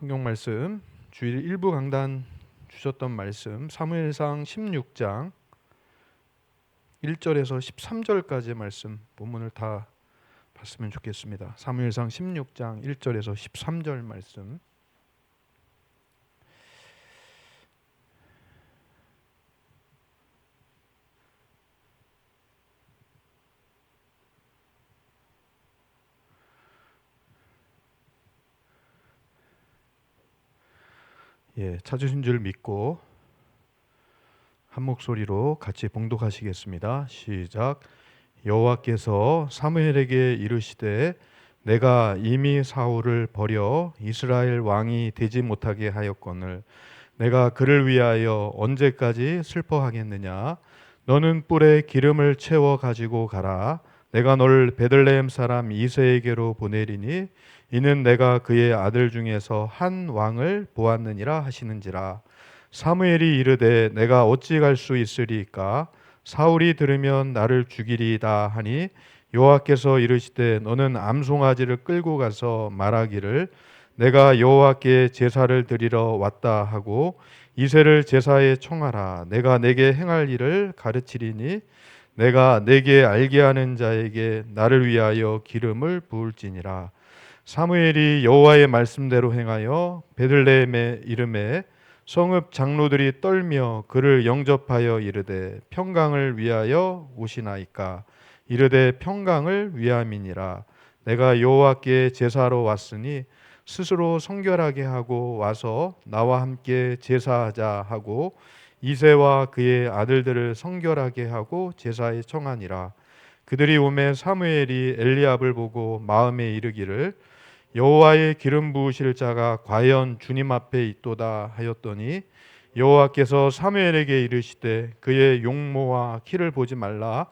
성경 말씀 주일 일부 강단 주셨던 말씀 사무엘상 16장 1절에서 13절까지의 말씀 본문을 다 봤으면 좋겠습니다. 사무엘상 16장 1절에서 13절 말씀. 찾으신 줄 믿고 한 목소리로 같이 봉독하시겠습니다. 시작. 여호와께서 사무엘에게 이르시되 내가 이미 사울을 버려 이스라엘 왕이 되지 못하게 하였거늘 내가 그를 위하여 언제까지 슬퍼하겠느냐. 너는 뿔에 기름을 채워 가지고 가라. 내가 너를 베들레헴 사람 이새에게로 보내리니 이는 내가 그의 아들 중에서 한 왕을 보았느니라 하시는지라. 사무엘이 이르되 내가 어찌 갈 수 있으리까. 사울이 들으면 나를 죽이리이다 하니 여호와께서 이르시되 너는 암송아지를 끌고 가서 말하기를 내가 여호와께 제사를 드리러 왔다 하고 이새를 제사에 청하라. 내가 내게 행할 일을 가르치리니 내가 내게 알게 하는 자에게 나를 위하여 기름을 부을지니라. 사무엘이 여호와의 말씀대로 행하여 베들레헴의 이름에 성읍 장로들이 떨며 그를 영접하여 이르되 평강을 위하여 오시나이까. 이르되 평강을 위함이니라. 내가 여호와께 제사로 왔으니 스스로 성결하게 하고 와서 나와 함께 제사하자 하고 이새와 그의 아들들을 성결하게 하고 제사에 청하니라. 그들이 오매 사무엘이 엘리압을 보고 마음에 이르기를 여호와의 기름 부으실 자가 과연 주님 앞에 있도다 하였더니 여호와께서 사무엘에게 이르시되 그의 용모와 키를 보지 말라.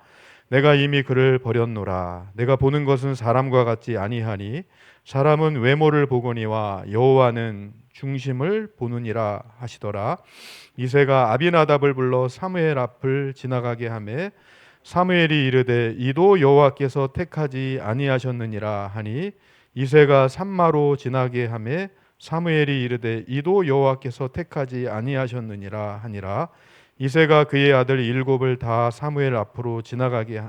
내가 이미 그를 버렸노라. 내가 보는 것은 사람과 같지 아니하니 사람은 외모를 보거니와 여호와는 중심을 보느니라 하시더라. 이새가 아비나답을 불러 사무엘 앞을 지나가게 하매 사무엘이 이르되 이도 여호와께서 택하지 아니하셨느니라 하니 이새가 산마로 지나게 하매 사무엘이 이르되 이도 여호와께서 택하지 아니하셨느니라 하니라. 이새가 그의 아들 7을 다 사무엘 앞으로 지나가게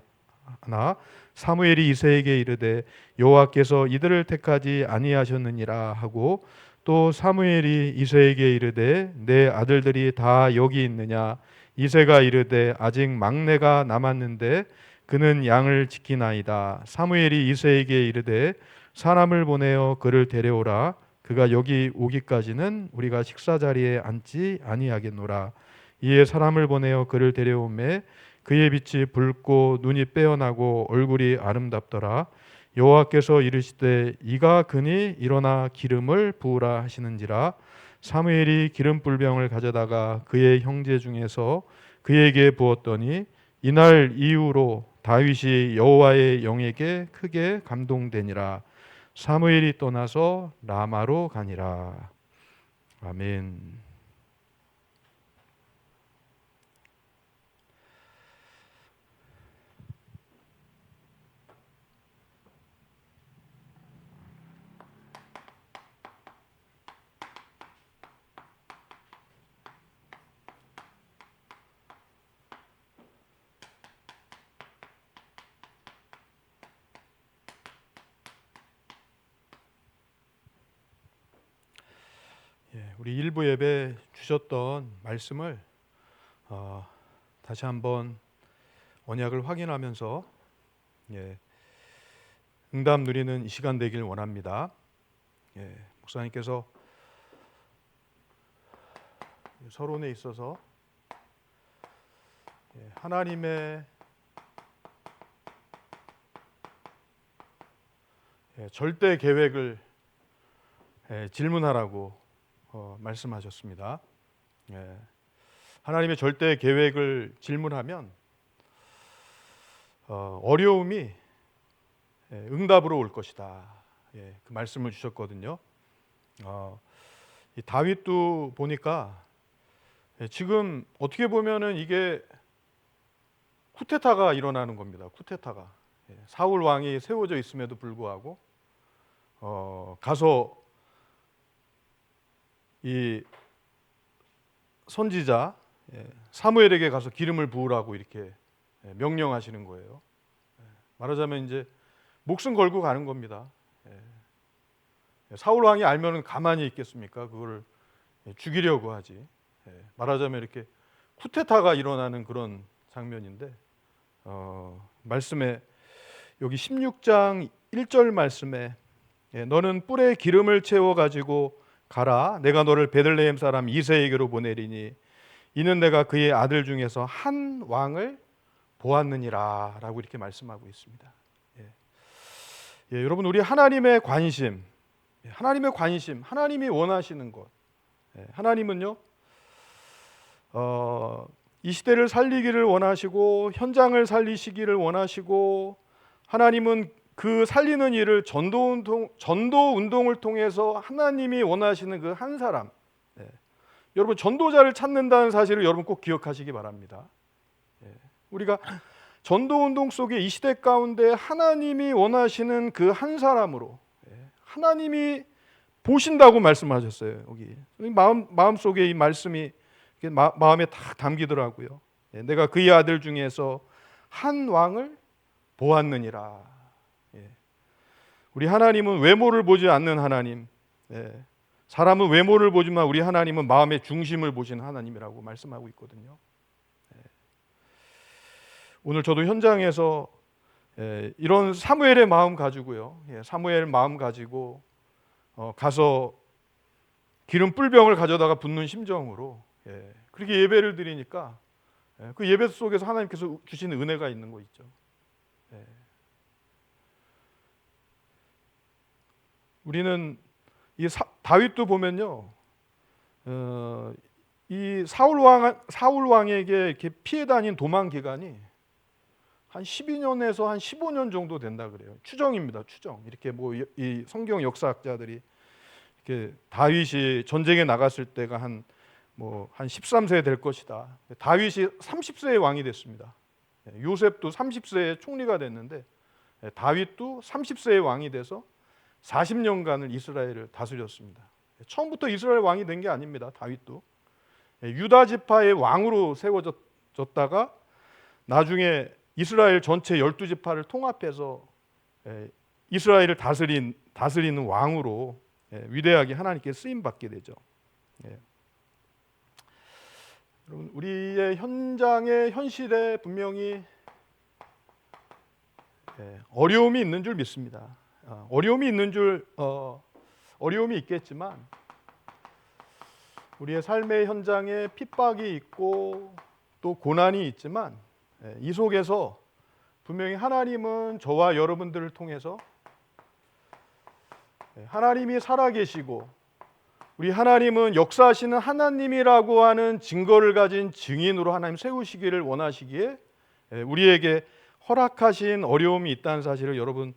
하나 사무엘이 이새에게 이르되 여호와께서 이들을 택하지 아니하셨느니라 하고 또 사무엘이 이새에게 이르되 내 아들들이 다 여기 있느냐. 이새가 이르되 아직 막내가 남았는데 그는 양을 지키나이다. 사무엘이 이새에게 이르되 사람을 보내어 그를 데려오라. 그가 여기 오기까지는 우리가 식사 자리에 앉지 아니하겠노라. 이에 사람을 보내어 그를 데려오매 그의 빛이 붉고 눈이 빼어나고 얼굴이 아름답더라. 여호와께서 이르시되 이가 그니 일어나 기름을 부으라 하시는지라. 사무엘이 기름 불병을 가져다가 그의 형제 중에서 그에게 부었더니 이날 이후로 다윗이 여호와의 영에게 크게 감동되니라. 사무엘이 떠나서 라마로 가니라. 아멘. 우리 일부 예배 주셨던 말씀을 다시 한번 언약을 확인하면서 응답 누리는 이 시간 되길 원합니다. 목사님께서 서론에 있어서 하나님의 절대 계획을 질문하라고 말씀하셨습니다. 하나님의 절대 계획을 질문하면 어려움이 응답으로 올 것이다. 그 말씀을 주셨거든요. 이 다윗도 보니까 지금 어떻게 보면은 이게 쿠데타가 일어나는 겁니다. 쿠데타가 사울 왕이 세워져 있음에도 불구하고 가서 이 선지자 사무엘에게 가서 기름을 부으라고 이렇게 명령하시는 거예요. 말하자면 이제 목숨 걸고 가는 겁니다. 사울 왕이 알면은 가만히 있겠습니까? 그걸 죽이려고 하지. 말하자면 이렇게 쿠데타가 일어나는 그런 장면인데 말씀에 여기 16장 1절 말씀에 너는 뿔에 기름을 채워 가지고 가라. 내가 너를 베들레헴 사람 이새에게로 보내리니 이는 내가 그의 아들 중에서 한 왕을 보았느니라 라고 이렇게 말씀하고 있습니다. 여러분, 우리 하나님의 관심, 하나님이 원하시는 것, 하나님은요 이 시대를 살리기를 원하시고 현장을 살리시기를 원하시고, 하나님은 그 살리는 일을 전도 운동을 통해서 하나님이 원하시는 그 한 사람, 여러분 전도자를 찾는다는 사실을 여러분 꼭 기억하시기 바랍니다. 우리가 전도 운동 속에 이 시대 가운데 하나님이 원하시는 그 한 사람으로 하나님이 보신다고 말씀하셨어요. 여기 마음 속에 이 말씀이 마음에 다 담기더라고요. 내가 그의 아들 중에서 한 왕을 보았느니라. 우리 하나님은 외모를 보지 않는 하나님, 사람은 외모를 보지만 우리 하나님은 마음의 중심을 보시는 하나님이라고 말씀하고 있거든요. 오늘 저도 현장에서 이런 사무엘의 마음 가지고요, 사무엘 마음 가지고 가서 기름 뿔병을 가져다가 붓는 심정으로 그렇게 예배를 드리니까 그 예배 속에서 하나님께서 주시는 은혜가 있는 거 있죠. 우리는 이 다윗도 보면요, 이 사울 왕에게 이렇게 피해 다닌 도망 기간이 한 12년에서 한 15년 정도 된다 그래요. 추정입니다. 추정. 이렇게 뭐 이 성경 역사학자들이 이렇게 다윗이 전쟁에 나갔을 때가 한 13세 될 것이다. 다윗이 30세에 왕이 됐습니다. 요셉도 30세에 총리가 됐는데 다윗도 30세에 왕이 돼서 40년간을 이스라엘을 다스렸습니다. 처음부터 이스라엘 왕이 된 게 아닙니다. 다윗도 유다 지파의 왕으로 세워졌다가 나중에 이스라엘 전체 12지파를 통합해서 이스라엘을 다스리는 왕으로 위대하게 하나님께 쓰임 받게 되죠. 여러분, 우리의 현장의 현실에 분명히 어려움이 있는 줄 믿습니다. 어려움이 있겠지만 우리의 삶의 현장에 핍박이 있고 또 고난이 있지만 이 속에서 분명히 하나님은 저와 여러분들을 통해서 하나님이 살아계시고 우리 하나님은 역사하시는 하나님이라고 하는 증거를 가진 증인으로 하나님 세우시기를 원하시기에 우리에게 허락하신 어려움이 있다는 사실을 여러분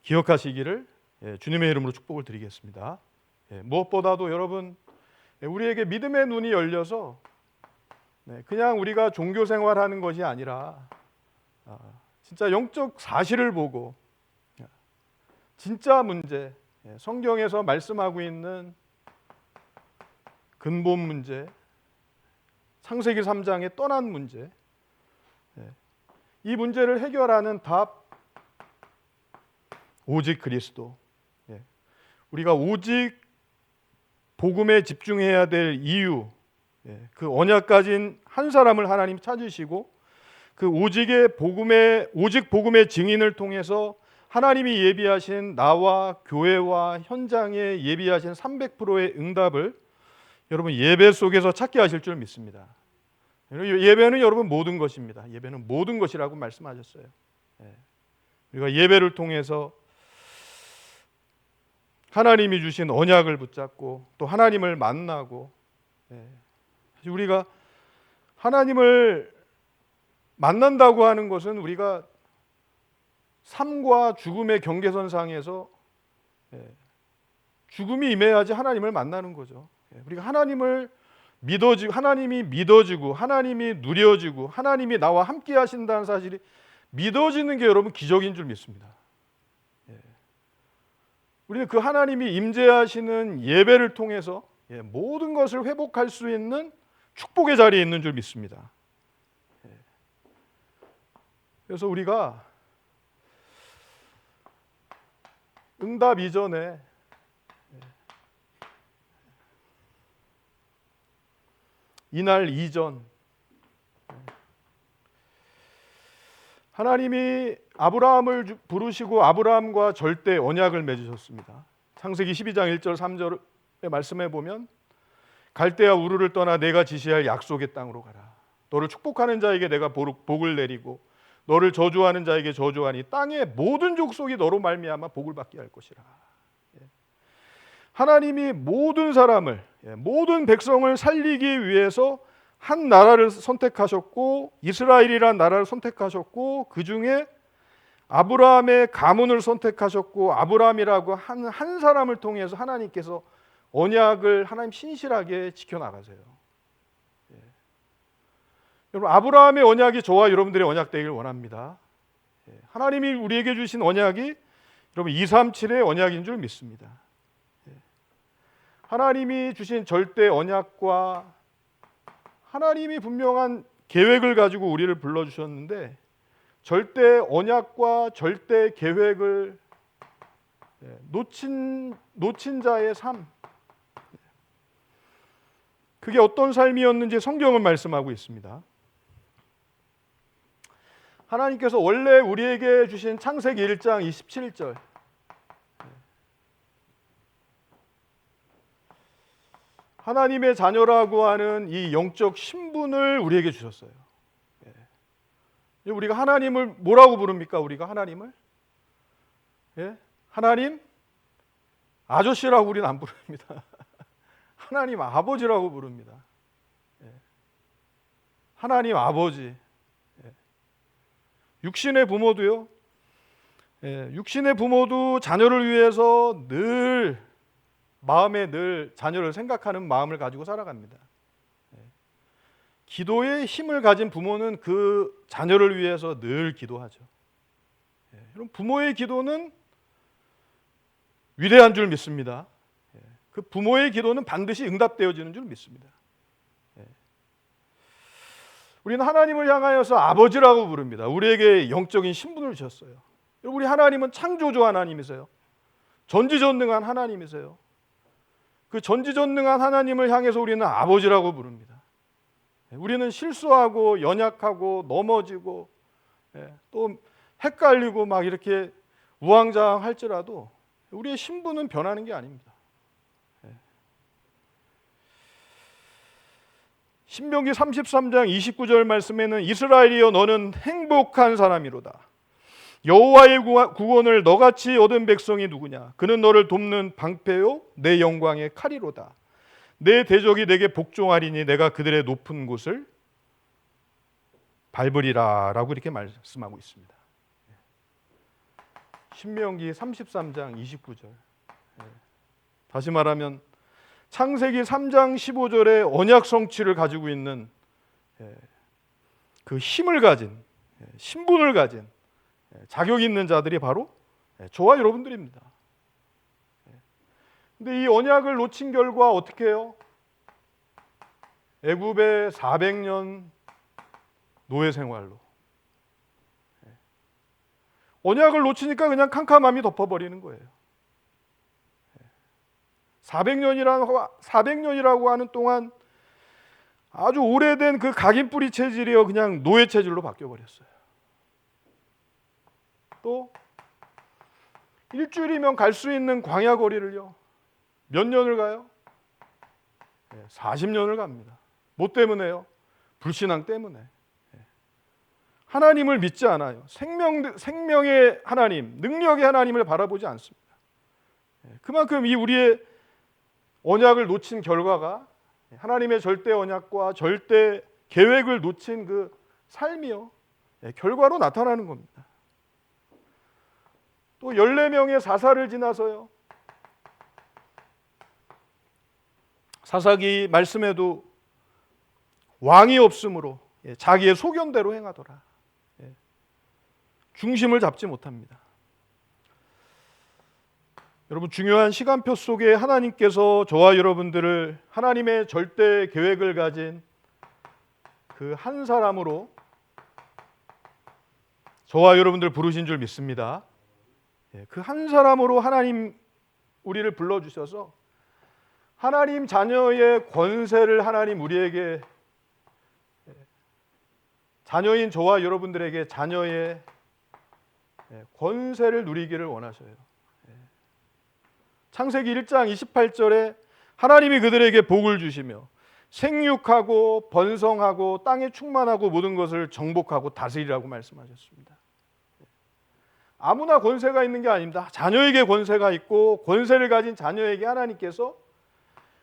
기억하시기를 주님의 이름으로 축복을 드리겠습니다. 무엇보다도 여러분, 우리에게 믿음의 눈이 열려서 그냥 우리가 종교 생활하는 것이 아니라 진짜 영적 사실을 보고 진짜 문제, 성경에서 말씀하고 있는 근본 문제, 창세기 3장에 떠난 문제, 이 문제를 해결하는 답 오직 그리스도. 우리가 오직 복음에 집중해야 될 이유, 그 언약 가진 한 사람을 하나님 찾으시고 그 오직 복음의 증인을 통해서 하나님이 예비하신 나와 교회와 현장에 예비하신 300%의 응답을 여러분 예배 속에서 찾게 하실 줄 믿습니다. 예배는 여러분 모든 것입니다. 예배는 모든 것이라고 말씀하셨어요. 우리가 예배를 통해서 하나님이 주신 언약을 붙잡고 또 하나님을 만나고, 우리가 하나님을 만난다고 하는 것은 우리가 삶과 죽음의 경계선상에서 죽음이 임해야지 하나님을 만나는 거죠. 우리가 하나님이 믿어지고 하나님이 누려지고 하나님이 나와 함께 하신다는 사실이 믿어지는 게 여러분 기적인 줄 믿습니다. 우리는 그 하나님이 임재하시는 예배를 통해서 모든 것을 회복할 수 있는 축복의 자리에 있는 줄 믿습니다. 그래서 우리가 응답 이전에 이날 이전 하나님이 아브라함을 부르시고 아브라함과 절대 언약을 맺으셨습니다. 창세기 12장 1절 3절의 말씀에 보면 갈대아 우르를 떠나 내가 지시할 약속의 땅으로 가라. 너를 축복하는 자에게 내가 복을 내리고 너를 저주하는 자에게 저주하니 땅의 모든 족속이 너로 말미암아 복을 받게 할 것이라. 하나님이 모든 사람을, 모든 백성을 살리기 위해서 한 나라를 선택하셨고 이스라엘이라는 나라를 선택하셨고 그 중에 아브라함의 가문을 선택하셨고 아브라함이라고 한 사람을 통해서 하나님께서 언약을 하나님 신실하게 지켜나가세요. 여러분, 아브라함의 언약이 저와 여러분들의 언약 되길 원합니다. 하나님이 우리에게 주신 언약이 여러분 237의 언약인 줄 믿습니다. 하나님이 주신 절대 언약과 하나님이 분명한 계획을 가지고 우리를 불러주셨는데 절대 언약과 절대 계획을 놓친 자의 삶, 그게 어떤 삶이었는지 성경은 말씀하고 있습니다. 하나님께서 원래 우리에게 주신 창세기 1장 27절 하나님의 자녀라고 하는 이 영적 신분을 우리에게 주셨어요. 우리가 하나님을 뭐라고 부릅니까? 우리가 하나님을 하나님 아저씨라고 우리는 안 부릅니다. 하나님 아버지라고 부릅니다. 하나님 아버지. 육신의 부모도요. 육신의 부모도 자녀를 위해서 마음에 늘 자녀를 생각하는 마음을 가지고 살아갑니다. 기도의 힘을 가진 부모는 그 자녀를 위해서 늘 기도하죠. 여러분, 부모의 기도는 위대한 줄 믿습니다. 그 부모의 기도는 반드시 응답되어지는 줄 믿습니다. 우리는 하나님을 향하여서 아버지라고 부릅니다. 우리에게 영적인 신분을 주셨어요. 우리 하나님은 창조주 하나님이세요. 전지전능한 하나님이세요. 그 전지전능한 하나님을 향해서 우리는 아버지라고 부릅니다. 우리는 실수하고 연약하고 넘어지고 또 헷갈리고 막 이렇게 우왕좌왕할지라도 우리의 신분은 변하는 게 아닙니다. 신명기 33장 29절 말씀에는 이스라엘이여 너는 행복한 사람이로다. 여호와의 구원을 너같이 얻은 백성이 누구냐? 그는 너를 돕는 방패요 내 영광의 칼이로다. 내 대적이 내게 복종하리니 내가 그들의 높은 곳을 밟으리라 라고 이렇게 말씀하고 있습니다. 신명기 33장 29절. 다시 말하면 창세기 3장 15절의 언약 성취를 가지고 있는 그 힘을 가진, 신분을 가진 자격 있는 자들이 바로 저와 여러분들입니다. 근데 이 언약을 놓친 결과 어떻게 해요? 애굽의 400년 노예 생활로. 언약을 놓치니까 그냥 캄캄함이 덮어버리는 거예요. 400년이라고 하는 동안 아주 오래된 그 각인뿌리 체질이요 그냥 노예 체질로 바뀌어버렸어요. 또 일주일이면 갈 수 있는 광야 거리를요 몇 년을 가요? 40년을 갑니다. 뭐 때문에요? 불신앙 때문에. 하나님을 믿지 않아요. 생명의 하나님, 능력의 하나님을 바라보지 않습니다. 그만큼 이 우리의 언약을 놓친 결과가 하나님의 절대 언약과 절대 계획을 놓친 그 삶이요 결과로 나타나는 겁니다. 또 14명의 사사를 지나서요 사사기 말씀에도 왕이 없으므로 자기의 소견대로 행하더라. 중심을 잡지 못합니다. 여러분, 중요한 시간표 속에 하나님께서 저와 여러분들을 하나님의 절대 계획을 가진 그 한 사람으로 저와 여러분들 부르신 줄 믿습니다. 그 한 사람으로 하나님 우리를 불러주셔서 하나님 자녀의 권세를 하나님 우리에게, 자녀인 저와 여러분들에게 자녀의 권세를 누리기를 원하셔요. 창세기 1장 28절에 하나님이 그들에게 복을 주시며 생육하고 번성하고 땅에 충만하고 모든 것을 정복하고 다스리라고 말씀하셨습니다. 아무나 권세가 있는 게 아닙니다. 자녀에게 권세가 있고 권세를 가진 자녀에게 하나님께서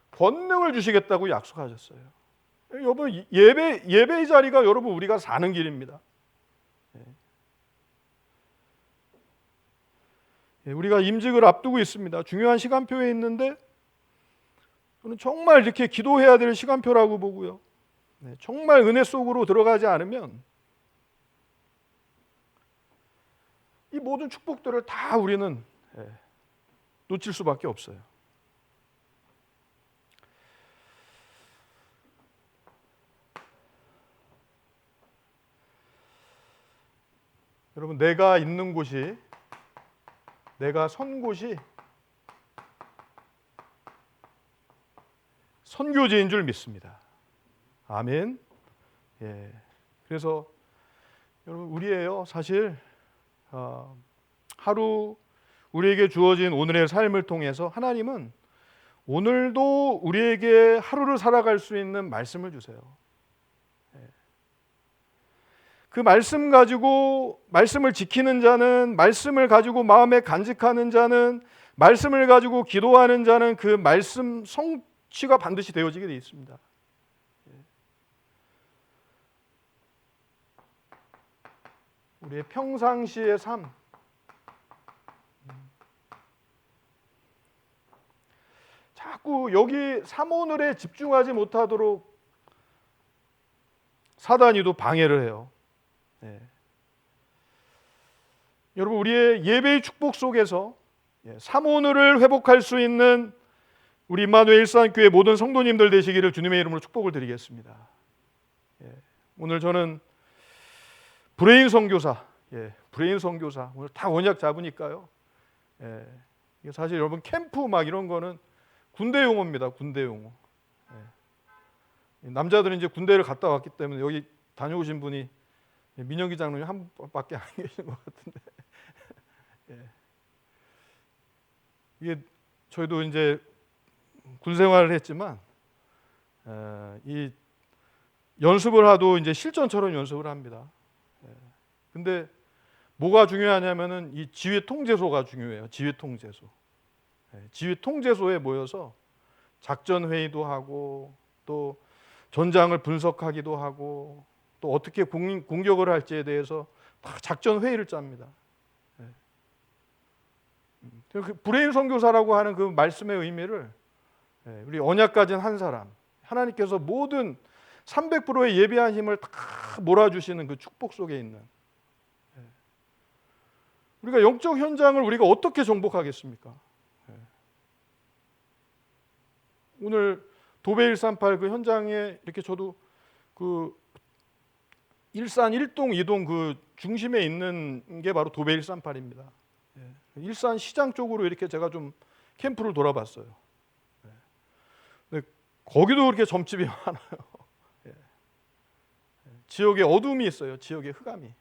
권능을 주시겠다고 약속하셨어요. 여러분, 예배의 자리가 여러분 우리가 사는 길입니다. 우리가 임직을 앞두고 있습니다. 중요한 시간표에 있는데 저는 정말 이렇게 기도해야 될 시간표라고 보고요. 정말 은혜 속으로 들어가지 않으면 이 모든 축복들을 다 우리는 놓칠 수밖에 없어요. 여러분, 내가 있는 곳이, 내가 선 곳이 선교지인 줄 믿습니다. 아멘. 그래서 여러분, 우리예요. 사실 하루 우리에게 주어진 오늘의 삶을 통해서 하나님은 오늘도 우리에게 하루를 살아갈 수 있는 말씀을 주세요. 그 말씀 가지고, 말씀을 지키는 자는, 말씀을 가지고 마음에 간직하는 자는, 말씀을 가지고 기도하는 자는 그 말씀 성취가 반드시 되어지게 되어 있습니다. 우리의 평상시의 삶, 자꾸 여기 삼오늘에 집중하지 못하도록 사단이 또 방해를 해요. 여러분, 우리의 예배의 축복 속에서 삼오늘을 회복할 수 있는 우리 임마누엘 일산교회 모든 성도님들 되시기를 주님의 이름으로 축복을 드리겠습니다. 오늘 저는 브레인 선교사, 오늘 다 원약 잡으니까요. 이게 사실 여러분 캠프 막 이런 거는 군대 용어입니다. 군대 용어. 남자들은 이제 군대를 갔다 왔기 때문에 여기 다녀오신 분이 민혁이 장로님 한 분밖에 안 계신 것 같은데, 이게 저희도 이제 군 생활을 했지만 이 연습을 하도 이제 실전처럼 연습을 합니다. 근데 뭐가 중요하냐면은 이 지휘 통제소가 중요해요. 지휘 통제소. 지휘 통제소에 모여서 작전 회의도 하고 또 전장을 분석하기도 하고 또 어떻게 공격을 할지에 대해서 다 작전 회의를 짭니다. 그 브레인 선교사라고 하는 그 말씀의 의미를 우리 언약 가진 한 사람, 하나님께서 모든 300%의 예비한 힘을 다 몰아주시는 그 축복 속에 있는, 우리가 영적 현장을 우리가 어떻게 정복하겠습니까? 오늘 도배 138 그 현장에 이렇게 저도 그 일산 1동 2동 그 중심에 있는 게 바로 도배 138입니다. 일산 시장 쪽으로 이렇게 제가 좀 캠프를 돌아봤어요. 근데 거기도 그렇게 점집이 많아요. 지역에 어둠이 있어요. 지역에 흑암이.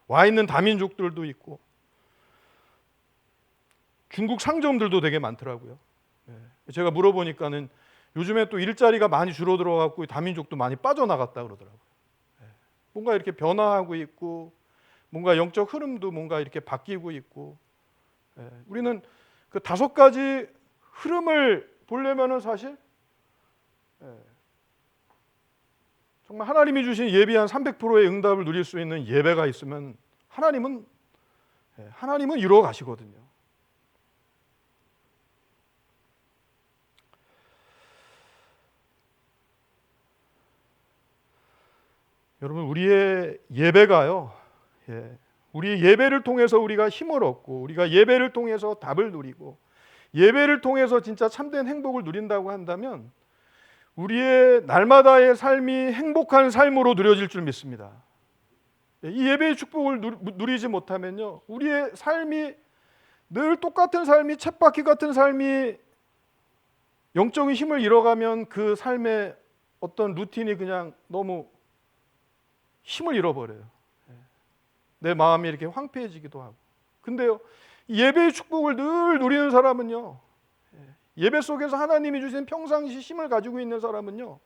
와 있는 다민족들도 있고 중국 상점들도 되게 많더라고요. 제가 물어보니까는 요즘에 또 일자리가 많이 줄어들어갖고 다민족도 많이 빠져나갔다 그러더라고요. 뭔가 이렇게 변화하고 있고 뭔가 영적 흐름도 뭔가 이렇게 바뀌고 있고, 우리는 그 5가지 흐름을 보려면은 사실 정말 하나님이 주신 예비한 300%의 응답을 누릴 수 있는 예배가 있으면 하나님은 이루어 가시거든요. 여러분, 우리의 예배가요, 우리 예배를 통해서 우리가 힘을 얻고, 우리가 예배를 통해서 답을 누리고, 예배를 통해서 진짜 참된 행복을 누린다고 한다면 우리의 날마다의 삶이 행복한 삶으로 누려질 줄 믿습니다. 이 예배의 축복을 누리지 못하면요, 우리의 삶이 늘 똑같은 삶이, 쳇바퀴 같은 삶이 영적인 힘을 잃어가면 그 삶의 어떤 루틴이 그냥 너무 힘을 잃어버려요. 내 마음이 이렇게 황폐해지기도 하고. 근데요, 예배의 축복을 늘 누리는 사람은요, 예배 속에서 하나님이 주신 평상시 힘을 가지고 있는 사람은요,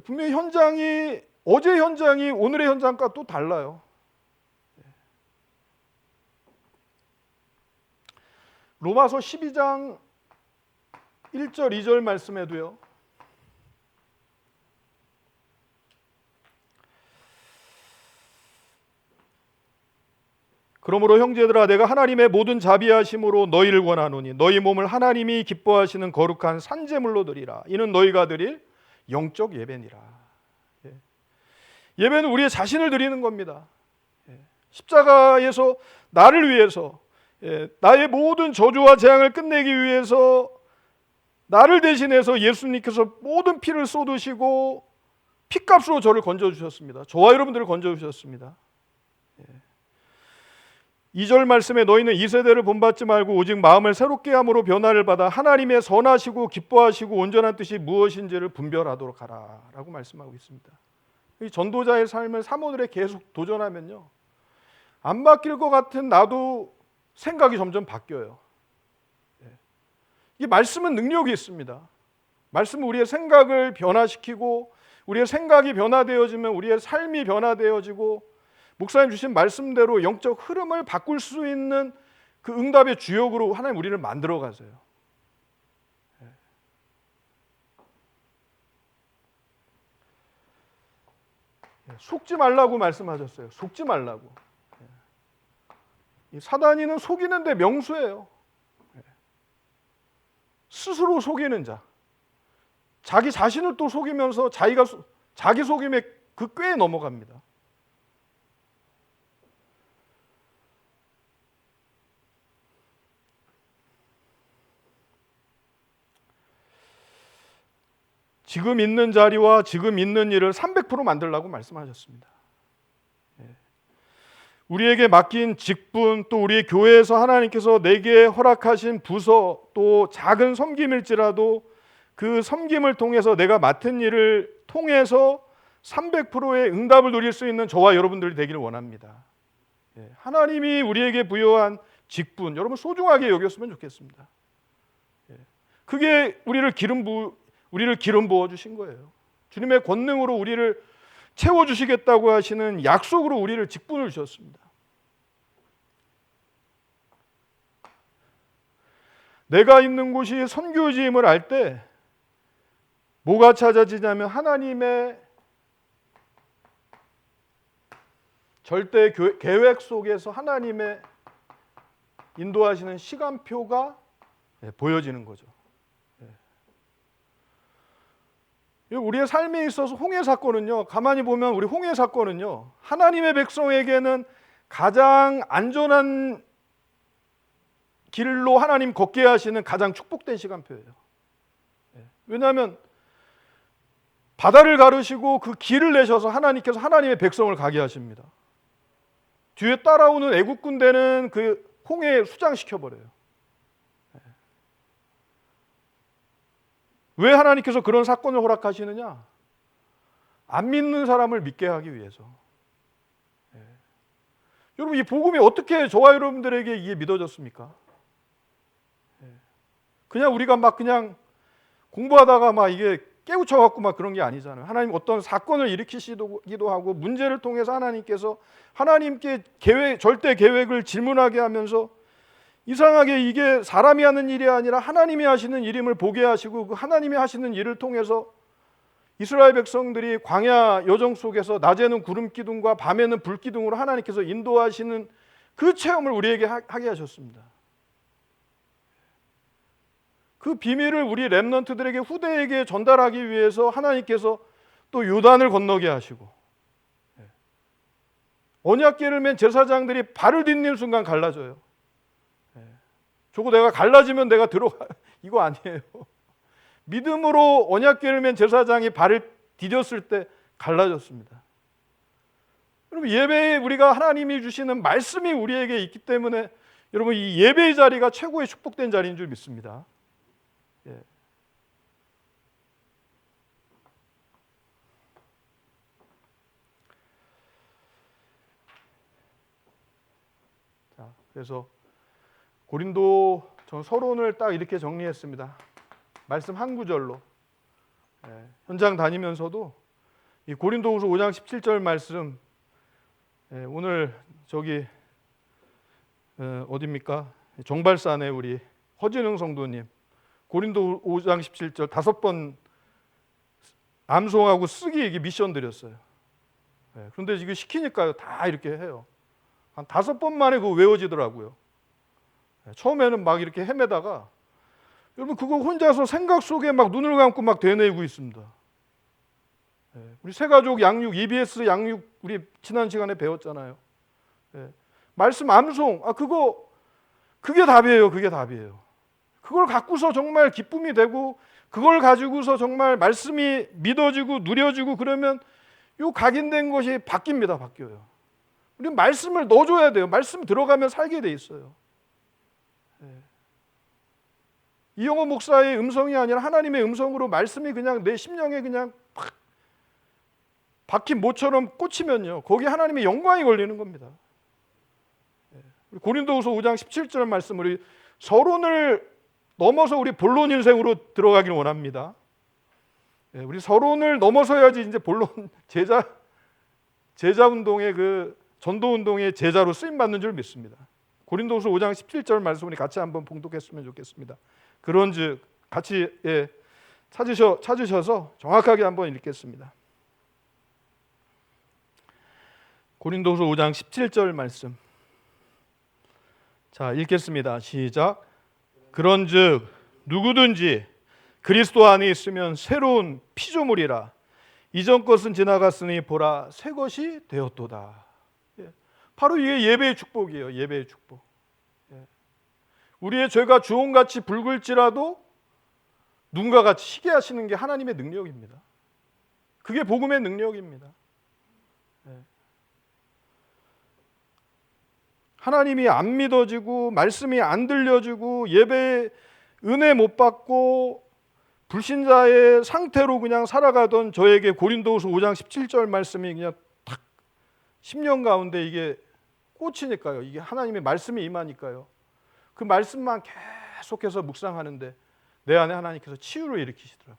분명히 현장이, 어제 현장이 오늘의 현장과 또 달라요. 로마서 12장 1절 2절 말씀에도요, 그러므로 형제들아, 내가 하나님의 모든 자비하심으로 너희를 권하노니 너희 몸을 하나님이 기뻐하시는 거룩한 산제물로 드리라. 이는 너희가 드릴 영적 예배니라. 예배는 우리의 자신을 드리는 겁니다. 십자가에서 나를 위해서, 나의 모든 저주와 재앙을 끝내기 위해서 나를 대신해서 예수님께서 모든 피를 쏟으시고 피값으로 저를 건져주셨습니다. 저와 여러분들을 건져주셨습니다. 2절 말씀에 너희는 이 세대를 본받지 말고 오직 마음을 새롭게 함으로 변화를 받아 하나님의 선하시고 기뻐하시고 온전한 뜻이 무엇인지를 분별하도록 하라 라고 말씀하고 있습니다. 이 전도자의 삶을 사모들에 계속 도전하면요, 안 바뀔 것 같은 나도 생각이 점점 바뀌어요. 이 말씀은 능력이 있습니다. 말씀은 우리의 생각을 변화시키고, 우리의 생각이 변화되어지면 우리의 삶이 변화되어지고, 목사님 주신 말씀대로 영적 흐름을 바꿀 수 있는 그 응답의 주역으로 하나님 우리를 만들어 가세요. 속지 말라고 말씀하셨어요. 속지 말라고. 사단이는 속이는데 명수예요. 스스로 속이는 자, 자기 자신을 또 속이면서 자기 속임에 그 꾀에 넘어갑니다. 지금 있는 자리와 지금 있는 일을 300% 만들라고 말씀하셨습니다. 우리에게 맡긴 직분, 또 우리 교회에서 하나님께서 내게 허락하신 부서, 또 작은 섬김일지라도 그 섬김을 통해서 내가 맡은 일을 통해서 300%의 응답을 누릴 수 있는 저와 여러분들이 되기를 원합니다. 하나님이 우리에게 부여한 직분, 여러분 소중하게 여겼으면 좋겠습니다. 그게 우리를 기름 부어 주신 거예요. 주님의 권능으로 우리를 채워주시겠다고 하시는 약속으로 우리를 직분을 주셨습니다. 내가 있는 곳이 선교지임을 알 때 뭐가 찾아지냐면 하나님의 절대 계획 속에서 하나님의 인도하시는 시간표가 보여지는 거죠. 우리의 삶에 있어서 홍해 사건은요, 가만히 보면 우리 홍해 사건은요, 하나님의 백성에게는 가장 안전한 길로 하나님 걷게 하시는 가장 축복된 시간표예요. 왜냐하면 바다를 가르시고 그 길을 내셔서 하나님께서 하나님의 백성을 가게 하십니다. 뒤에 따라오는 애국 군대는 그 홍해에 수장시켜버려요. 왜 하나님께서 그런 사건을 허락하시느냐? 안 믿는 사람을 믿게 하기 위해서. 여러분, 이 복음이 어떻게 저와 여러분들에게 이게 믿어졌습니까? 그냥 우리가 막 그냥 공부하다가 막 이게 깨우쳐갖고 막 그런 게 아니잖아요. 하나님 어떤 사건을 일으키시기도 하고, 문제를 통해서 하나님께서 하나님께 절대 계획을 질문하게 하면서 이상하게 이게 사람이 하는 일이 아니라 하나님이 하시는 일임을 보게 하시고, 그 하나님이 하시는 일을 통해서 이스라엘 백성들이 광야 여정 속에서 낮에는 구름 기둥과 밤에는 불 기둥으로 하나님께서 인도하시는 그 체험을 우리에게 하게 하셨습니다. 그 비밀을 우리 렘넌트들에게, 후대에게 전달하기 위해서 하나님께서 또 요단을 건너게 하시고, 언약궤를 맨 제사장들이 발을 딛는 순간 갈라져요. 저거 내가 갈라지면 내가 들어가 이거 아니에요. 믿음으로 언약궤를 맨 제사장이 발을 디뎠을 때 갈라졌습니다. 여러분, 예배에 우리가 하나님이 주시는 말씀이 우리에게 있기 때문에 여러분, 이 예배의 자리가 최고의 축복된 자리인 줄 믿습니다. 예. 자, 그래서 고린도 전 서론을 딱 이렇게 정리했습니다. 말씀 한 구절로. 현장 다니면서도 이 고린도후서 5장 17절 말씀, 오늘 저기 어디입니까? 정발산에 우리 허진흥 성도님 고린도 5장 17절 5번 암송하고 쓰기 이게 미션 드렸어요. 그런데 이거 시키니까요 다 이렇게 해요. 한 5번 만에 그거 외워지더라고요. 처음에는 막 이렇게 헤매다가 여러분 그거 혼자서 생각 속에 막 눈을 감고 막 되뇌고 있습니다. 우리 새가족 양육, EBS 양육 우리 지난 시간에 배웠잖아요. 말씀 암송, 그게 답이에요. 그게 답이에요. 그걸 갖고서 정말 기쁨이 되고 그걸 가지고서 정말 말씀이 믿어지고 누려지고 그러면 요 각인된 것이 바뀝니다. 바뀌어요. 우리 말씀을 넣어줘야 돼요. 말씀 들어가면 살게 돼 있어요. 이영호 목사의 음성이 아니라 하나님의 음성으로 말씀이 그냥 내 심령에 그냥 팍 박힌 모처럼 꽂히면요 거기 하나님의 영광이 걸리는 겁니다. 고린도후서 5장 17절 말씀, 우리 서론을 넘어서 우리 본론 인생으로 들어가기를 원합니다. 우리 서론을 넘어서야지 이제 본론 제자 운동의 그 전도 운동의 제자로 쓰임 받는 줄 믿습니다. 고린도후서 5장 17절 말씀 우리 같이 한번 봉독했으면 좋겠습니다. 그런즉 같이 찾으셔서 정확하게 한번 읽겠습니다. 고린도후서 5장 17절 말씀. 자, 읽겠습니다. 시작. 그런즉 누구든지 그리스도 안에 있으면 새로운 피조물이라. 이전 것은 지나갔으니 보라 새 것이 되었도다. 바로 이게 예배의 축복이에요. 예배의 축복. 우리의 죄가 주홍같이 붉을지라도 눈과 같이 희게 하시는 게 하나님의 능력입니다. 그게 복음의 능력입니다. 하나님이 안 믿어지고 말씀이 안 들려지고 예배에 은혜 못 받고 불신자의 상태로 그냥 살아가던 저에게 고린도후서 5장 17절 말씀이 그냥 탁 10년 가운데 이게 꽂히니까요. 이게 하나님의 말씀이 임하니까요. 그 말씀만 계속해서 묵상하는데 내 안에 하나님께서 치유를 일으키시더라고요.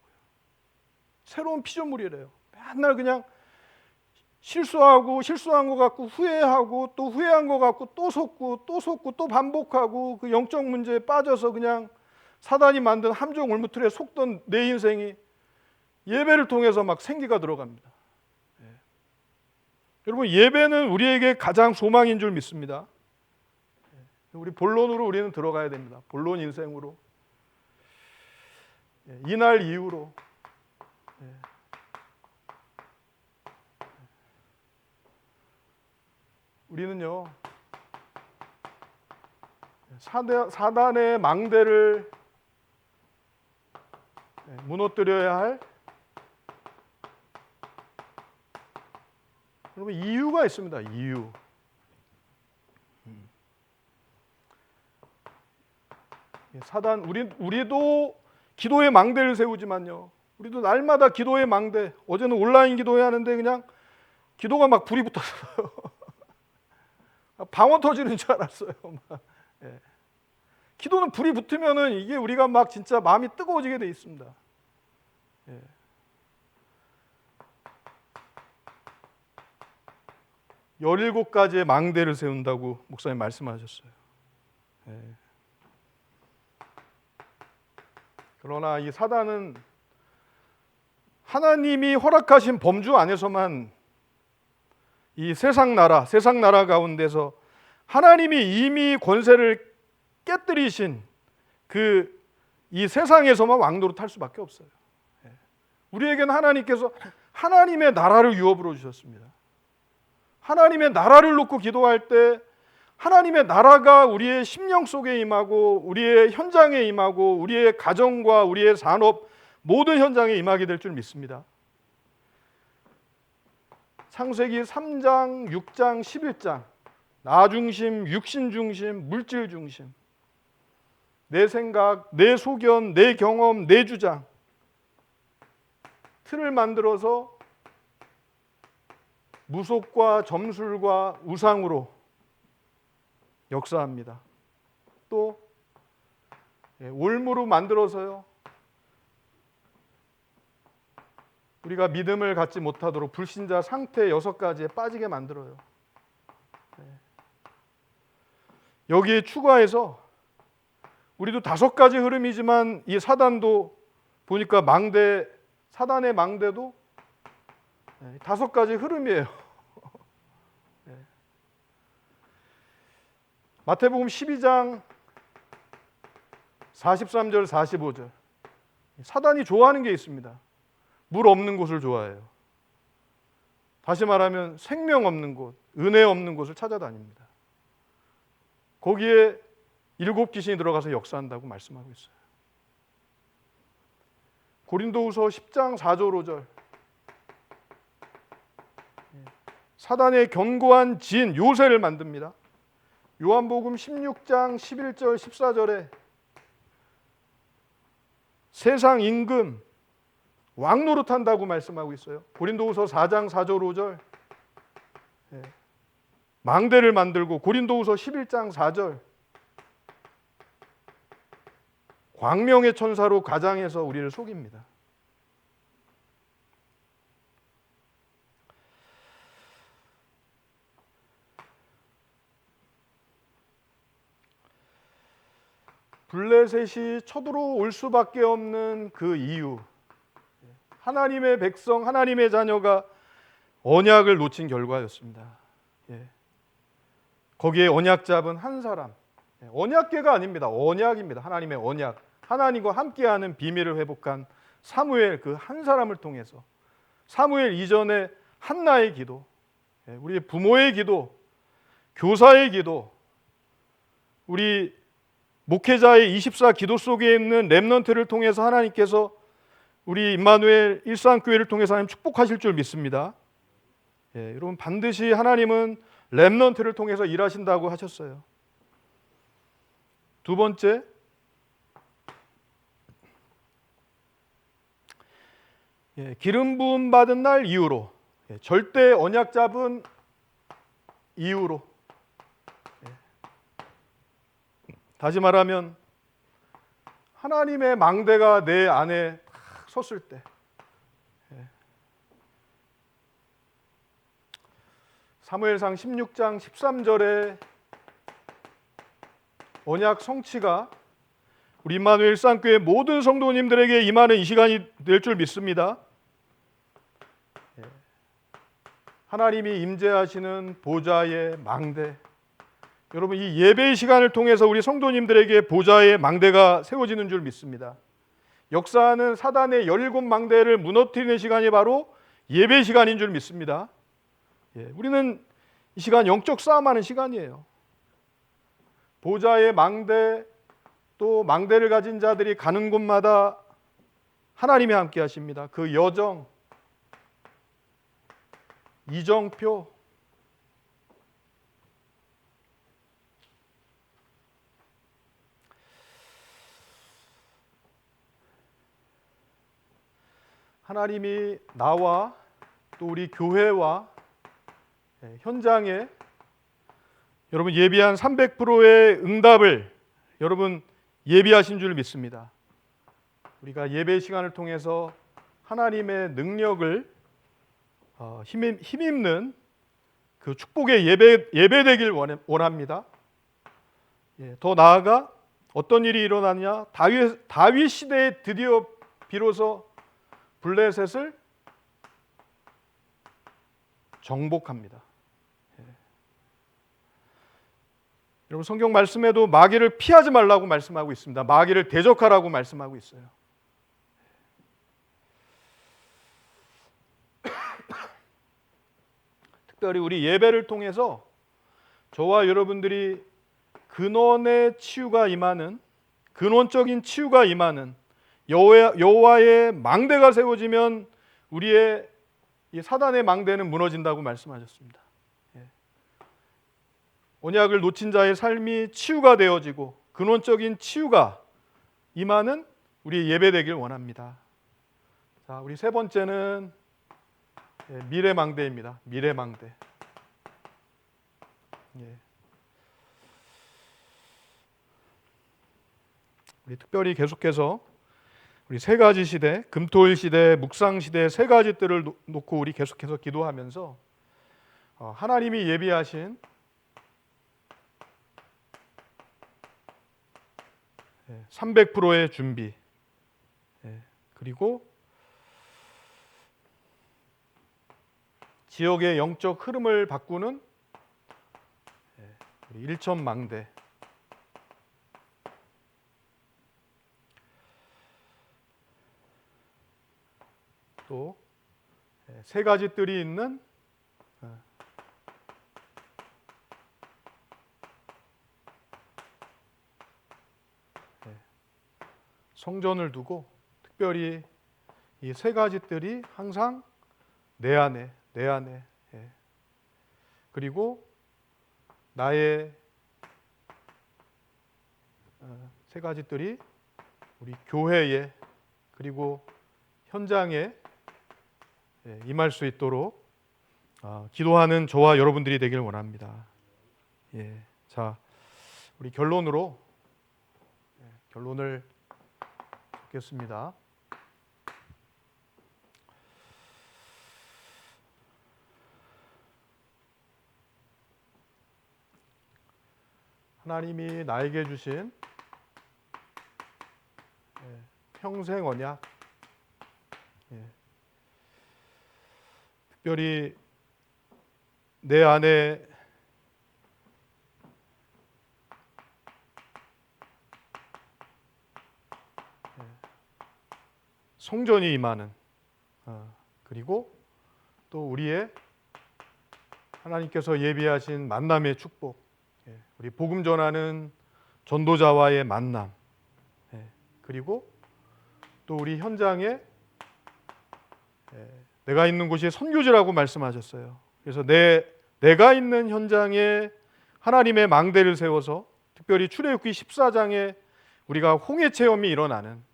새로운 피조물이래요. 맨날 그냥 실수한 것 같고 후회하고 또 후회한 것 같고 또 속고 또 반복하고 그 영적 문제에 빠져서 그냥 사단이 만든 함정 울무틀에 속던 내 인생이 예배를 통해서 막 생기가 들어갑니다. 여러분, 예배는 우리에게 가장 소망인 줄 믿습니다. 우리 본론으로 우리는 들어가야 됩니다. 본론 인생으로. 이날 이후로. 우리는요 사단의 망대를 무너뜨려야 할 여러분 이유가 있습니다. 이유. 사단 우리도 기도의 망대를 세우지만요. 우리도 날마다 기도의 망대. 어제는 온라인 기도회 하는데 그냥 기도가 막 불이 붙었어요. 방언 터지는 줄 알았어요. 기도는 불이 붙으면은 이게 우리가 막 진짜 마음이 뜨거워지게 돼 있습니다. 17가지의 망대를 세운다고 목사님 말씀하셨어요. 그러나 이 사단은 하나님이 허락하신 범주 안에서만 이 세상 나라 가운데서 하나님이 이미 권세를 깨뜨리신 이 세상에서만 왕도로 탈 수밖에 없어요. 우리에게는 하나님께서 하나님의 나라를 유업으로 주셨습니다. 하나님의 나라를 놓고 기도할 때 하나님의 나라가 우리의 심령 속에 임하고 우리의 현장에 임하고 우리의 가정과 우리의 산업 모든 현장에 임하게 될 줄 믿습니다. 창세기 3장, 6장, 11장 나 중심, 육신 중심, 물질 중심, 내 생각, 내 소견, 내 경험, 내 주장 틀을 만들어서 무속과 점술과 우상으로 역사합니다. 또 올무로 만들어서요, 우리가 믿음을 갖지 못하도록 불신자 상태 6가지에 빠지게 만들어요. 여기에 추가해서 우리도 5가지 흐름이지만 이 사단도 보니까 사단의 망대도 5가지 흐름이에요. 마태복음 12장 43절 45절 사단이 좋아하는 게 있습니다. 물 없는 곳을 좋아해요. 다시 말하면 생명 없는 곳, 은혜 없는 곳을 찾아다닙니다. 거기에 7 귀신이 들어가서 역사한다고 말씀하고 있어요. 고린도후서 10장 4절 5절 사단의 견고한 진 요새를 만듭니다. 요한복음 16장 11절 14절에 세상 임금 왕 노릇한다고 말씀하고 있어요. 고린도후서 4장 4절 5절 망대를 만들고, 고린도후서 11장 4절 광명의 천사로 가장해서 우리를 속입니다. 블레셋이 쳐들어올 수밖에 없는 그 이유, 하나님의 백성, 하나님의 자녀가 언약을 놓친 결과였습니다. 거기에 언약 잡은 한 사람, 언약궤가 아닙니다. 언약입니다. 하나님의 언약, 하나님과 함께하는 비밀을 회복한 사무엘, 그 한 사람을 통해서 사무엘 이전에 한나의 기도, 우리 부모의 기도, 교사의 기도, 우리 목회자의 24 기도 속에 있는 렘넌트를 통해서 하나님께서 우리 임마누엘 일산교회를 통해서 하나님 축복하실 줄 믿습니다. 여러분, 반드시 하나님은 렘넌트를 통해서 일하신다고 하셨어요. 두 번째, 기름 부음 받은 날 이후로, 절대 언약 잡은 이후로, 다시 말하면 하나님의 망대가 내 안에 딱 섰을 때, 사무엘상 16장 13절에 언약 성취가 우리 임마누엘 일산교회 모든 성도님들에게 임하는 이 시간이 될 줄 믿습니다. 하나님이 임재하시는 보좌의 망대, 여러분, 이 예배의 시간을 통해서 우리 성도님들에게 보좌의 망대가 세워지는 줄 믿습니다. 역사하는 사단의 17망대를 무너뜨리는 시간이 바로 예배 시간인 줄 믿습니다. 우리는 이 시간 영적 싸움하는 시간이에요. 보좌의 망대, 또 망대를 가진 자들이 가는 곳마다 하나님이 함께 하십니다. 그 여정, 이정표, 하나님이 나와 또 우리 교회와 현장에 여러분 예비한 300%의 응답을 여러분 예비하신 줄 믿습니다. 우리가 예배 시간을 통해서 하나님의 능력을 힘입는 그 축복의 예배되길 원합니다. 더 나아가 어떤 일이 일어났냐? 다윗 시대에 드디어 비로소 블레셋을 정복합니다. 여러분, 성경 말씀에도 마귀를 피하지 말라고 말씀하고 있습니다. 마귀를 대적하라고 말씀하고 있어요. 특별히 우리 예배를 통해서 저와 여러분들이 근원의 치유가 임하는, 근원적인 치유가 임하는, 여호와의 망대가 세워지면 우리의 이 사단의 망대는 무너진다고 말씀하셨습니다. 언약을 놓친 자의 삶이 치유가 되어지고 근원적인 치유가 임하는 우리 예배 되길 원합니다. 자, 우리 세 번째는 미래망대입니다. 미래망대. 우리 특별히 계속해서 우리 세 가지 시대, 금토일 시대, 묵상 시대 세 가지 때를 놓고 우리 계속해서 기도하면서 하나님이 예비하신 300%의 준비, 그리고 지역의 영적 흐름을 바꾸는 일천망대, 또 세 가지 뜰이 있는 성전을 두고 특별히 이 세 가지 뜰이 항상 내 안에 그리고 나의 세 가지 뜰이 우리 교회에 그리고 현장에 임할 수 있도록 기도하는 저와 여러분들이 되길 원합니다. 자, 우리 결론을 듣겠습니다. 하나님이 나에게 주신 평생 언약, 특별히 내 안에 성전이 임하는, 그리고 또 우리의 하나님께서 예비하신 만남의 축복, 우리 복음 전하는 전도자와의 만남, 그리고 또 우리 현장에 내가 있는 곳이 선교지라고 말씀하셨어요. 그래서 내가 있는 현장에 하나님의 망대를 세워서 특별히 출애굽기 14장에 우리가 홍해 체험이 일어나는,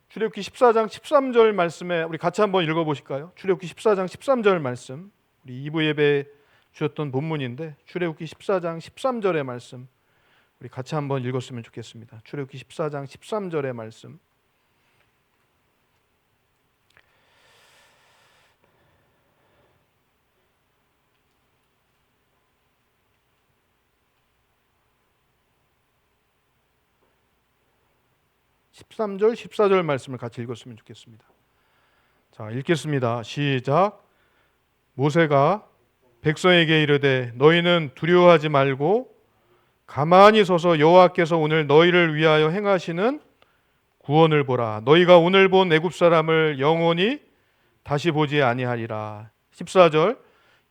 출애굽기 14장 13절 말씀에 우리 같이 한번 읽어보실까요? 출애굽기 14장 13절 말씀, 우리 2부 예배에 주셨던 본문인데 출애굽기 14장 13절의 말씀 우리 같이 한번 읽었으면 좋겠습니다. 출애굽기 14장 13절의 말씀. (13절) (14절) 말씀을 같이 읽었으면 좋겠습니다. 자, 읽겠습니다. 시작. 모세가 백성에게 이르되 너희는 두려워하지 말고 가만히 서서 여호와께서 오늘 너희를 위하여 행하시는 구원을 보라. 너희가 오늘 본 애굽 사람을 영원히 다시 보지 아니하리라. 14절.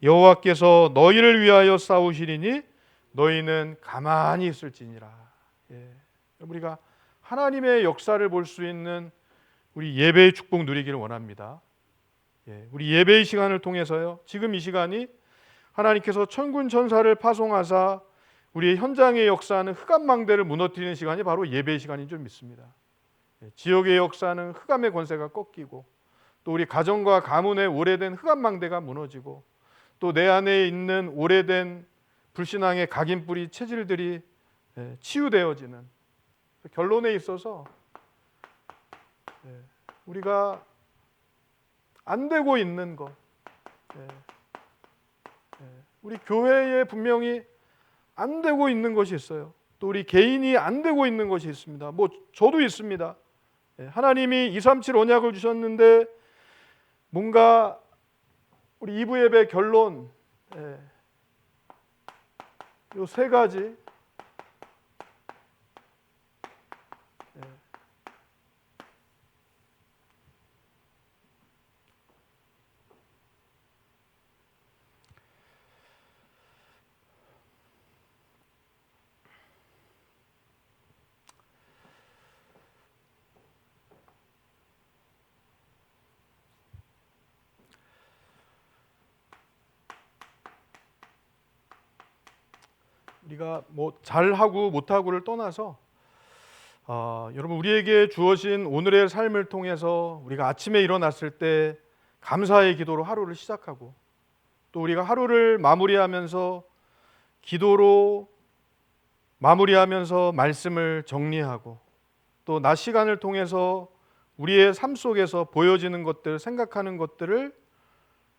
여호와께서 너희를 위하여 싸우시리니 너희는 가만히 있을지니라. 우리가 하나님의 역사를 볼 수 있는 우리 예배의 축복 누리기를 원합니다. 우리 예배의 시간을 통해서요, 지금 이 시간이 하나님께서 천군 천사를 파송하사 우리의 현장의 역사하는 흑암망대를 무너뜨리는 시간이 바로 예배의 시간인 줄 믿습니다. 지역의 역사는 흑암의 권세가 꺾이고, 또 우리 가정과 가문의 오래된 흑암망대가 무너지고, 또 내 안에 있는 오래된 불신앙의 각인뿌리 체질들이 치유되어지는 결론에 있어서 우리가 안 되고 있는 것, 우리 교회에 분명히 안 되고 있는 것이 있어요. 또 우리 개인이 안 되고 있는 것이 있습니다. 저도 있습니다. 하나님이 237 언약을 주셨는데 뭔가 우리 2부 예배 결론 요 세 가지 우리가 뭐 잘하고 못하고를 떠나서 여러분 우리에게 주어진 오늘의 삶을 통해서 우리가 아침에 일어났을 때 감사의 기도로 하루를 시작하고 또 우리가 하루를 마무리하면서 기도로 마무리하면서 말씀을 정리하고 또 낮 시간을 통해서 우리의 삶 속에서 보여지는 것들, 생각하는 것들을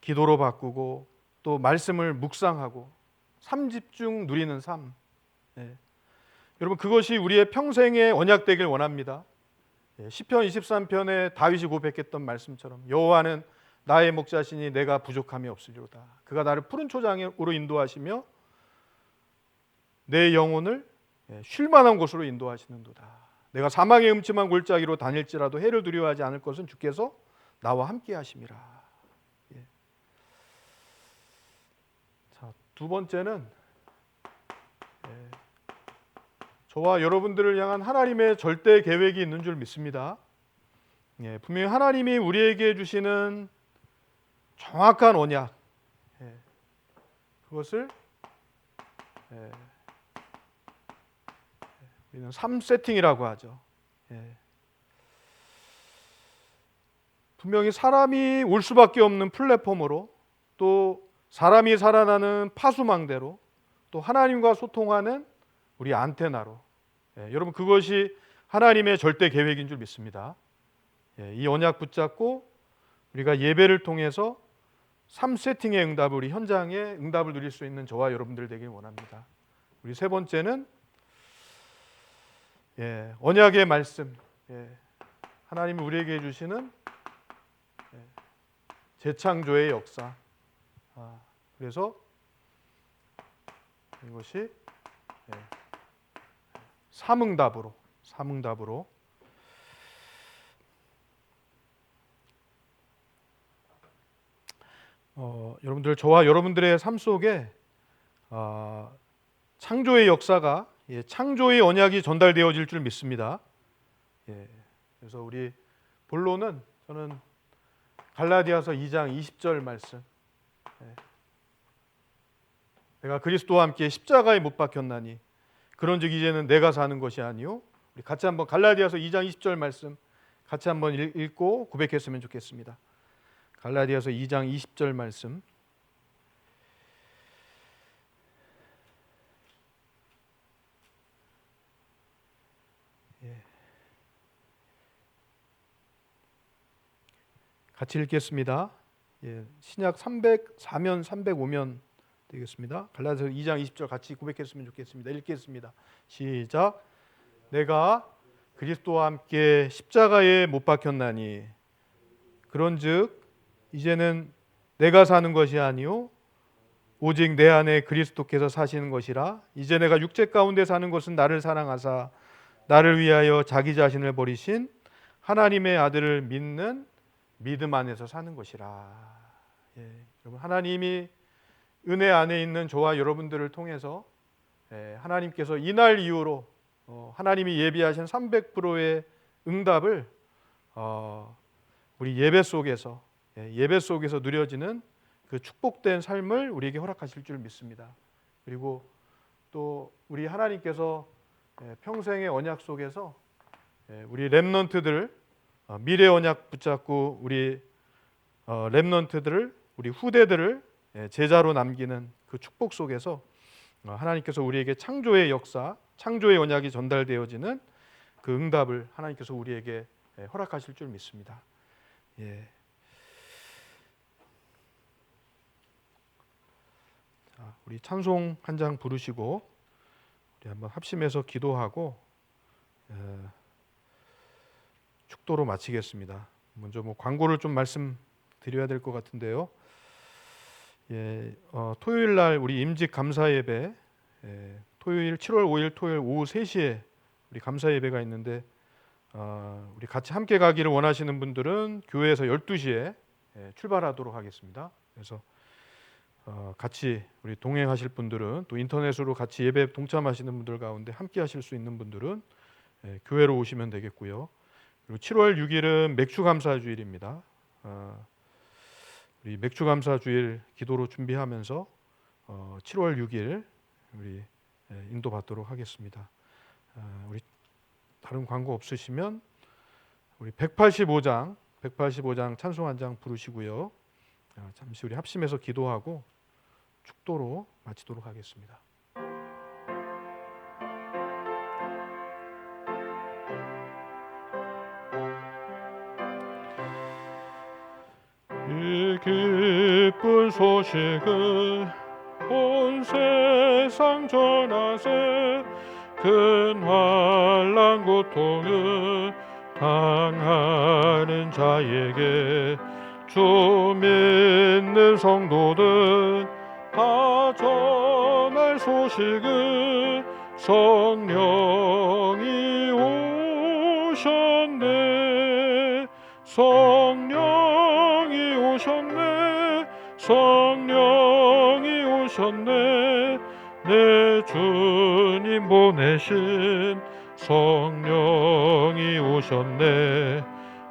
기도로 바꾸고 또 말씀을 묵상하고 삼집중 누리는 삶. 예. 여러분 그것이 우리의 평생의 언약 되길 원합니다. 시편 23편에 다윗이 고백했던 말씀처럼 여호와는 나의 목자시니 내가 부족함이 없으리로다. 그가 나를 푸른 초장으로 인도하시며 내 영혼을 쉴 만한 곳으로 인도하시는도다. 내가 사망의 음침한 골짜기로 다닐지라도 해를 두려워하지 않을 것은 주께서 나와 함께 하심이라. 예. 자, 두 번째는 저와 여러분들을 향한 하나님의 절대 계획이 있는 줄 믿습니다. 분명히 하나님이 우리에게 주시는 정확한 언약, 그것을 우리는 3세팅이라고 하죠. 분명히 사람이 올 수밖에 없는 플랫폼으로 또 사람이 살아나는 파수망대로 또 하나님과 소통하는 우리 안테나로 여러분 그것이 하나님의 절대 계획인 줄 믿습니다. 이 언약 붙잡고 우리가 예배를 통해서 3세팅의 응답을 우리 현장에 응답을 누릴 수 있는 저와 여러분들 되길 원합니다. 우리 세 번째는 언약의 말씀, 하나님이 우리에게 주시는 재창조의 역사. 그래서 이것이 삼응답으로 여러분들 저와 여러분들의 삶 속에 창조의 역사가 창조의 언약이 전달되어질 줄 믿습니다. 그래서 우리 본론은 저는 갈라디아서 2장 20절 말씀. 내가 그리스도와 함께 십자가에 못 박혔나니 그런즉 이제는 내가 사는 것이 아니요. 우리 같이 한번 갈라디아서 2장 20절 말씀 같이 한번 읽고 고백했으면 좋겠습니다. 갈라디아서 2장 20절 말씀. 같이 읽겠습니다. 신약 304면 305면 되겠습니다. 갈라디아서 2장 20절 같이 고백했으면 좋겠습니다. 읽겠습니다. 시작. 내가 그리스도와 함께 십자가에 못 박혔나니 그런즉 이제는 내가 사는 것이 아니요 오직 내 안에 그리스도께서 사시는 것이라. 이제 내가 육체 가운데 사는 것은 나를 사랑하사 나를 위하여 자기 자신을 버리신 하나님의 아들을 믿는 믿음 안에서 사는 것이라. 여러분 하나님이 은혜 안에 있는 저와 여러분들을 통해서 하나님께서 이날 이후로 하나님이 예비하신 300%의 응답을 우리 예배 속에서 누려지는 그 축복된 삶을 우리에게 허락하실 줄 믿습니다. 그리고 또 우리 하나님께서 평생의 언약 속에서 우리 렘넌트들 미래 언약 붙잡고 우리 렘넌트들을 우리 후대들을 제자로 남기는 그 축복 속에서 하나님께서 우리에게 창조의 역사, 창조의 언약이 전달되어지는 그 응답을 하나님께서 우리에게 허락하실 줄 믿습니다. 자, 우리 찬송 한 장 부르시고 우리 한번 합심해서 기도하고 축도로 마치겠습니다. 먼저 광고를 좀 말씀드려야 될 것 같은데요. 토요일 날 우리 임직 감사 예배, 토요일 7월 5일 토요일 오후 3시에 우리 감사 예배가 있는데 우리 같이 함께 가기를 원하시는 분들은 교회에서 12시에 출발하도록 하겠습니다. 그래서 같이 우리 동행하실 분들은 또 인터넷으로 같이 예배 동참하시는 분들 가운데 함께 하실 수 있는 분들은 교회로 오시면 되겠고요. 그리고 7월 6일은 맥주감사주일입니다. 우리 맥주감사주일 기도로 준비하면서 7월 6일 우리 인도받도록 하겠습니다. 우리 다른 광고 없으시면 우리 185장 찬송 한 장 부르시고요. 잠시 우리 합심해서 기도하고 축도로 마치도록 하겠습니다. 이 기쁜 소식을 온 세상 전하세. 큰 환난 고통을 당하는 자에게 주 믿는 성도들 다 전할 소식을 성령이 오셨네. 성령이 오셨네. 성령이 오셨네. 내 주님 보내신 성령이 오셨네.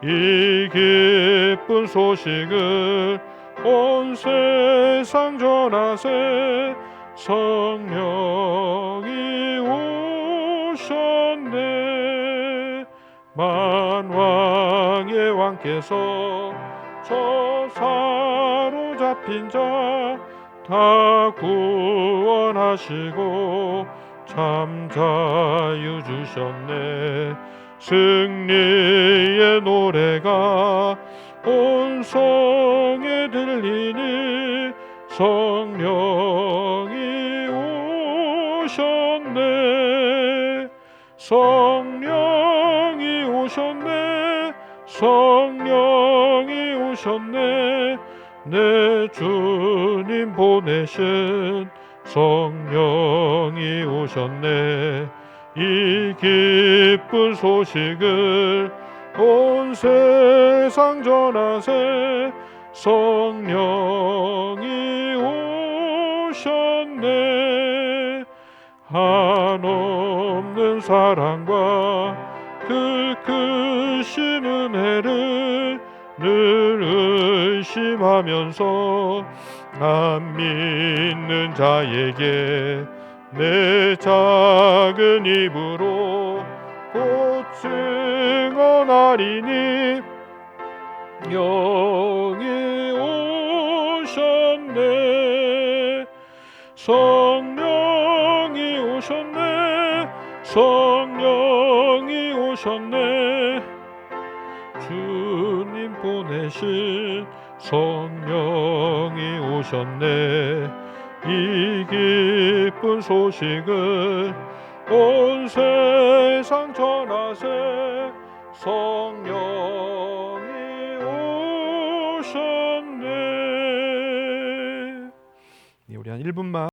이 기쁜 소식을 온 세상 전하세. 성령이 오셨네. 만왕의 왕께서 저 사로잡힌 자 다 구원하시고 참 자유 주셨네. 승리의 노래가 온 성에 들리니 성령이 오셨네. 성령이 오셨네. 성령이 오셨네. 내 주님 보내신 성령이 오셨네. 이 기쁜 소식을 온 세상 전하세. 성령이 오셨네. 한없는 사랑과 그 크신 은혜를 늘 의심하면서 안 믿는 자에게 내 작은 입으로 곧 증언하리니 영이 오셨네. 성령이 오셨네. 성령이 오셨네. 주님 보내신 성령이 오셨네. 이 기쁜 소식을 온 세상 전하세. 성령이 오셨네. 우리 한 1분만